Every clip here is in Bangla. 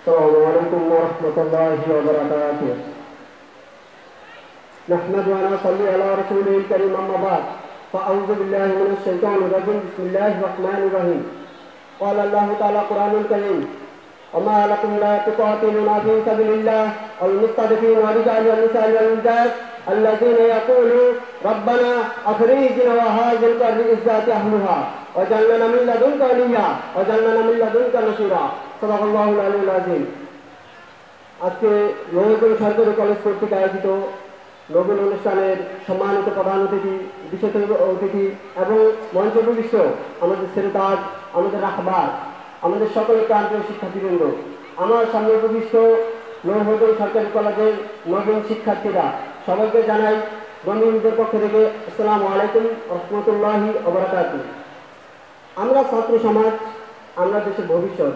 अस्सलामुअलैकुम वरहमतुल्लाहि वबरकातुहू। नहमदु व नसल्ली अला रसूलिल करीम, अम्मा बाद, फ़अऊज़ु बिल्लाहि मिनश शैतानिर रजीम, बिस्मिल्लाहिर रहमानिर रहीम। क़ाल अल्लाहु तआला क़ुरानुल करीम, वमा लकुम ला तुक़ातिलूना फ़ी सबिलिल्लाह वल मुस्तज़फ़ीना व रिजालि व निसाइ वल विल्दान अल्लज़ीना यक़ूलूना रब्बना अख़रिजना व हाज़िल क़र्नि इज़्ज़ाति अहलिहा वजअल लना मिन लदुनका वलिय्या वजअल लना मिन लदुनका नसीरा। सदाक़ल्लाहुल अलियुल अज़ीम। আজকে নবীগঞ্জ সরকারি কলেজ কর্তৃক আয়োজিত নবীন অনুষ্ঠানের সম্মানিত প্রধান অতিথি, বিশেষ অতিথি এবং মঞ্চ উপবিষ্ট আমাদের সেরেতাজ, আমাদের রাহবার, আমাদের সকলের প্রান্তীয় শিক্ষার্থীবৃন্দ, আমার সামনে উপবিষ্ট নবীগঞ্জ সরকারি কলেজের নবীন শিক্ষার্থীরা, সবাইকে জানাই গণিতদের পক্ষ থেকে আসসালামু আলাইকুম রহমতুল্লাহি ওবরাকাতুহু। আমরা ছাত্র সমাজ, আমরা দেশের ভবিষ্যৎ,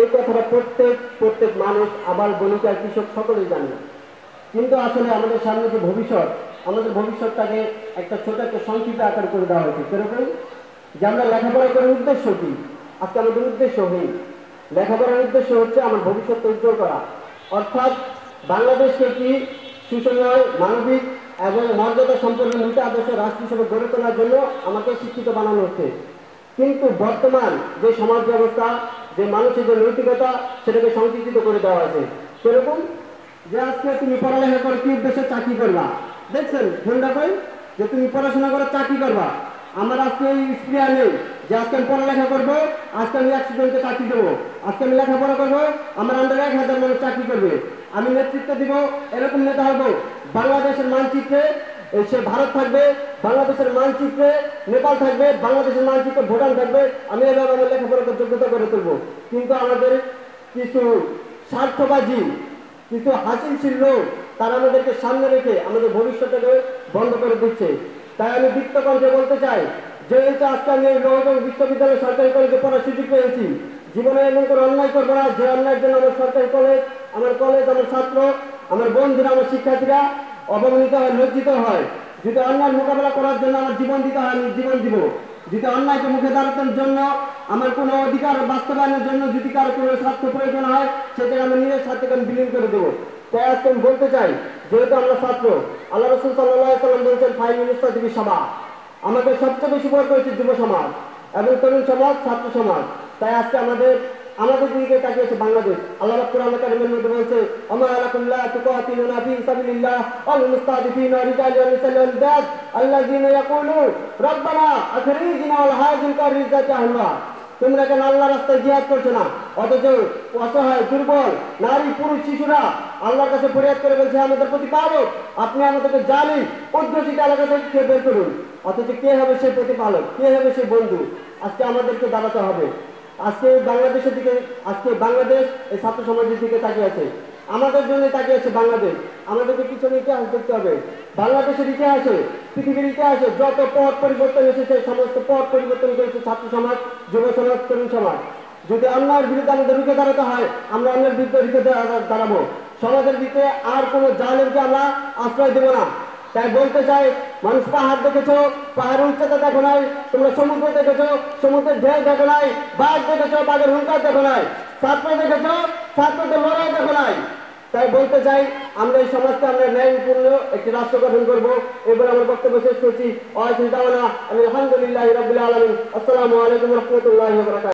এই কথাটা প্রত্যেক মানুষ, আবার বণিক আর কৃষক সকলেই জানে। কিন্তু আসলে আমাদের সামনে যে ভবিষ্যৎ, আমাদের ভবিষ্যৎটাকে একটা ছোট একটা সংক্ষিপ্ত আকার করে দেওয়া হয়েছে। সেরকম যে আমরা লেখাপড়া করার উদ্দেশ্য কি? আজকে আমাদের উদ্দেশ্যহীন। লেখাপড়ার উদ্দেশ্য হচ্ছে আমার ভবিষ্যৎ উজ্জ্বল করা, অর্থাৎ বাংলাদেশকে কি সুসময়, মানবিক এবং মর্যাদা সম্পন্ন নীতি আদর্শ রাষ্ট্র হিসেবে গড়ে তোলার জন্য আমাকে শিক্ষিত বানানো হচ্ছে। কিন্তু বর্তমান যে সমাজ ব্যবস্থা, যে মানুষের যে নৈতিকতা, সেটাকে সংকুচিত করে দেওয়া আছে। সেরকম যে আজকে তুমি পড়ালেখা করে কি উদ্দেশ্যে চাকরি করবা, দেখছেন ফোনটা কই যে তুমি পড়াশোনা করে চাকরি করবা। আমার আজকে এই স্প্রিয়া নেই যে আজকে আমি পড়ালেখা করবো, আজকে আমি 100 জনকে চাকরি দেবো, আজকে আমি লেখাপড়া করবো, আমার আন্ডারে 1000 মানুষ চাকরি করবে, আমি নেতৃত্ব দিব, এরকম নেতা হবো। বাংলাদেশের মানচিত্রে সে ভারত থাকবে, বাংলাদেশের মানচিত্রে নেপাল থাকবে, বাংলাদেশের মানচিত্রে ভুটান থাকবে, আমি এভাবে আমার লেখাপড়ার যোগ্যতা করে তুলবো। কিন্তু আমাদের কিছু স্বার্থবাজি, কিছু হাসিলশীল লোক, তারা আমাদেরকে সামনে রেখে আমাদের ভবিষ্যৎটাকে বন্ধ করে দিচ্ছে। তাই আমি দীপ্ত কণ্ঠে বলতে চাই, যেহেতু আজকে আমি নবীগঞ্জ বিশ্ববিদ্যালয় সরকারি কলেজে পড়ার সুযোগ পেয়েছি, জীবনে এমন কোনো অন্যায় করবো না যে অন্যায়ের জন্য আমার সরকারি কলেজ, আমার ছাত্র, আমার বন্ধুরা, আমার শিক্ষার্থীরা অবমানিত হয়, লজ্জিত হয়। যদি অন্যায় মোকাবেলা করার জন্য আমার জীবন দিতে হয়, আমি জীবন দিব। যদি অন্যায়কে মুখে দাঁড়ানোর জন্য, আমার কোনো অধিকার বাস্তবায়নের জন্য যদি কারো কোনো স্বার্থ প্রয়োজন হয়, সেটাকে আমি নিজের স্বার্থকে আমি বিলীন করে দেবো। তাই আজকে আমি বলতে চাই, যেহেতু আমরা ছাত্র, আল্লাহ রাসূল সাল্লাল্লাহু আলাইহি ওয়াসাল্লাম বলেছেন ফাইনুল ইসলাতি সাবা, আমাকে সবচেয়ে বেশি ভয় করেছে যুব সমাজ এবং তরুণ সমাজ, ছাত্র সমাজ। তাই আজকে আমাদের দিকে তাকিয়েছে বাংলাদেশ। আল্লাহ কোরআন কারীমের মধ্যে বলছে, ওমা লাকুম লা তুকাতিলুনা ফি সাবিলিল্লাহ ওয়াল মুস্তাযিফিনা রিজালি ওয়া নিসাই ওয়াল বিলদান আল্লাযীনা ইয়াকুলুনা রব্বানা আখরিজনা ওয়াল হাযিল কাররিজাতি আহলিহা। তোমরা কেন আল্লাহর রাস্তায় জিহাদ করছো না? অথচ অসহায়, দুর্বল নারী, পুরুষ, শিশুরা আল্লাহর কাছে ফরিয়াদ করে বলছে, আমাদের প্রতিপালক, আপনি আমাদেরকে জালিম অধ্যুষিত এলাকা থেকে বের করুন। অথচ কে হবে সেই প্রতিপালক, কে হবে সেই বন্ধু? আজকে আমাদেরকে দাঁড়াতে হবে। আজকে বাংলাদেশের দিকে, আজকে বাংলাদেশ এই ছাত্র সমাজের দিকে তাকিয়ে আছে, আমাদের জন্য তাকিয়ে আছে বাংলাদেশ। আমাদেরকে পিছনে ইতিহাস দেখতে হবে। বাংলাদেশের ইতিহাসে, পৃথিবীর ইতিহাসে যত পথ পরিবর্তন এসেছে, সমস্ত পথ পরিবর্তন করেছে ছাত্র সমাজ, যুব সমাজ, তরুণ সমাজ। যদি অন্যায়ের বিরুদ্ধে আমাদের রুখে দাঁড়াতে হয়, আমরা অন্যের বিরুদ্ধে রুখে দাঁড়াবো। সমাজের দিকে আর কোনো জালেমকে আমরা আশ্রয় দেবো না। তাই বলতে চাই, মানুষ পাহাড় দেখেছো, পাহাড়ের উচ্চতা দেখো নাই, তোমরা সমুদ্র দেখেছো, সমুদ্রের ঢেউ দেখো নাই, বাঘ দেখেছো, বাঘের হুঙ্কার দেখো নাই, ছাত্র দেখেছো, ছাত্রদের লড়াই দেখো নাই। তাই বলতে চাই, আমরা এই সমাজকে আমরা ন্যায়পূর্ণ একটি রাষ্ট্র গঠন করবো। এবার আমার বক্তব্য শেষ করছি। আলহামদুলিল্লাহি রাব্বিল আলামিন। আসসালামু আলাইকুম ওয়া রাহমাতুল্লাহি ওয়া বারাকাতুহু।